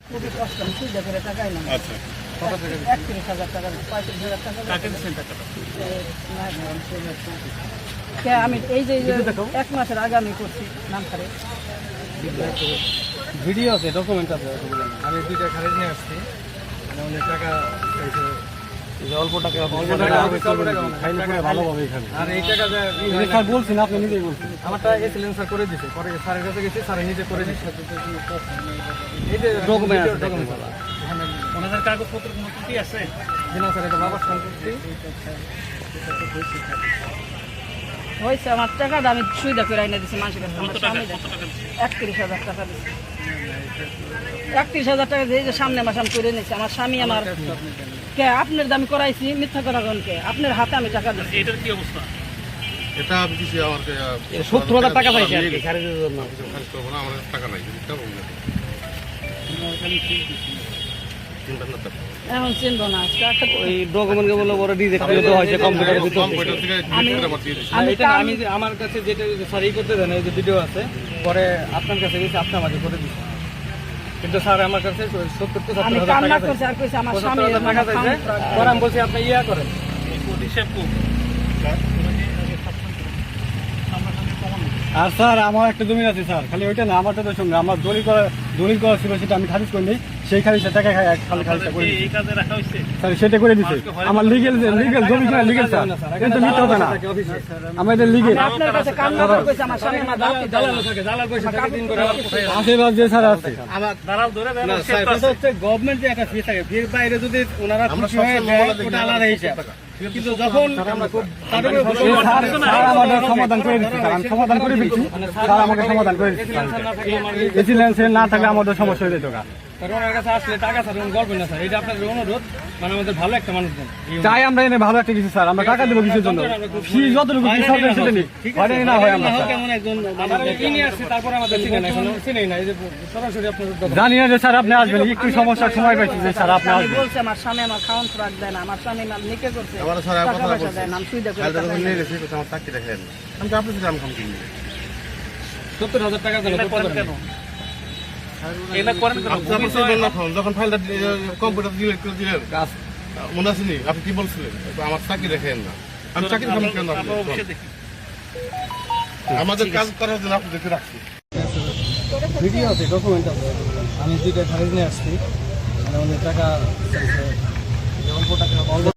খুবই কষ্ট, আমি সুবিধা করে টাকা এলাম। আচ্ছা, 31,000 টাকা, 35,000 টাকা। কাকে দিচ্ছেন টাকাটা? আমি এই যে 1 মাসের আগে আমি করছি নাম খারে ভিডিও আছে, ডকুমেন্ট আছে। আমি 2টা খারিজ নিয়ে আসছি, মানে অনেক টাকা চাইছে। অল্প টাকা ভালোভাবে এখানে। আর এই টাকা স্যার বলছেন, আপনি নিজেই বলছেন। আমারটা এসিলেন স্যার করে দিছে, পরে স্যারের কাছে গেছি, স্যার নিজে করে দিচ্ছে। এই যে ডকুমেন্ট ওনাদের কাগজপত্র কোনো ত্রুটি আছে? জিনা স্যার, এটা বাবার সম্পত্তি। হয়েছে আমার টাকাটা আমি সুবিধা করে এনে দিচ্ছি মানুষের কাছে। আমার কত টাকা? স্বামী কত টাকা দিচ্ছেন? 31,000 টাকা দিচ্ছি। 31,000 টাকা দিয়ে যে সামনে মাস আমি করে নিয়েছি। আমার স্বামী আমার কে আপনার দামি করাইছি, মিথ্যা কথা কে আপনার হাতে আমি টাকা দিচ্ছি। এটার কি অবস্থা? এটা আমি কিছু আমাকে 70,000 টাকা পাইছে আর কি খারিজের জন্য। খারিজ করবো না, আমার টাকা নাই। চিন্তা না তো। এখন চিনবো না টাকা তো- ওই ডকুমেন্টকে বলে বড় রিজেক্ট করে দেওয়া হয়েছে কম্পিউটারের ভিতর থেকে। কম্পিউটার থেকে আমি- ডিলিট করে আমার দিয়ে দিছি। আমি এটা আমি যে আমার কাছে যেটা স্যার এই করতে দেন, এই যে ভিডিও আছে, পরে আপনার কাছে গেছে, আপনি আমাকে করে দিচ্ছেন। কিন্তু স্যার আমার কাছে 70,000 আমি টাকা কান্না চাইছে। করছি আর কইছি আমার স্বামী 75,000 টাকা চাইছে। পরে আমি বলছি আপনি ইয়া করেন। হিসাব করুন। আর স্যার আমার একটা জমি আছে স্যার, খালি ওইটা না, আমারটা তো সঙ্গে আমার দলিল করা ছিল, সেটা আমি খারিজ করিনি। সেই খারিজটা টাকা খাই খালি খারিজটা করে দিচ্ছি এই কাজে রাখা হয়েছে? স্যার, সেটা করে দিচ্ছে। আমার লিগেল জমি কিনা লিগেল স্যার, কিন্তু মিথ্যা হবে না, আমাদের লিগেল আমি আপনার কাছে কান্না করে কইছি আমার স্বামী আমার দাঁত দিতে হবে না। আশীর্বাদ যে স্যার আছে। দাঁড়াও, ধরে দেন। গভর্নমেন্ট যে একটা ফি থাকে, ফির বাইরে যদি ওনারা আমরা খুশি হয়ে সব দেয়, সময় ওটা আলাদা হিসাব। কিন্তু যখন আমরা স্যার আমাদের সমাধান করে দিচ্ছে, স্যার আমি সমাধান করে দিচ্ছি, স্যার আমাকে সমাধান করে দিচ্ছে। এসিলেন্সে না থাকলে আমাদের সমস্যা হয়ে যেত। ওনার কাছে আসলে টাকা স্যার গল্প না স্যার, এটা আপনাদের অনুরোধ, মানে আমাদের ভালো একটা মানুষ চাই আমরা এনে ভালো একটা কিছু স্যার, আমরা টাকা দেবো কিছুর জন্য, ফি যতটুকু ফি সরকার সেটা নিই, হয় না হয় আমরা কেমন একজন তারপরে আমাদের চিনে না, এখনো চিনেই না। এই যে সরাসরি আপনার জানি না যে স্যার আপনি আসবেন, একটু সমস্যার সময় পাইছি যে স্যার আপনি আমি আসবেন। বলছি আমার স্বামী আমার খাওয়ান খোরাক দেয় না, আমার স্বামী আমার নিকে করছে আবার স্যার টাকা কথা পয়সা বলছি। দেয় না, আমি সুবিধা করে ফাইলটা টাকা যখন এনে নিয়ে গেছি, বলছে আমার চাকরি দেখেন। আমি আপনি সেটা আমি খাম কিনবি। 70,000 টাকা এটা করেন কেন? এটা করেন কেন? আপনি আমার সেই না ফোন, যখন ফাইলটা কম্পিউটার ডিলিট করে দিলেন, কাজ মনে আছে নি? আপনি কি বলছিলেন? আমার চাকরি দেখেন না। আমি চাকরি খাম কেন? আমরা অফিসে দেখি। আমাদের কাজ করার জন্য আপনি দেখে রাখছি। ভিডিও আছে, ডকুমেন্ট আছে। আমি 2টা খারিজ নিয়ে আসছি, মানে অনেক টাকা চাইছে। অল্প টাকা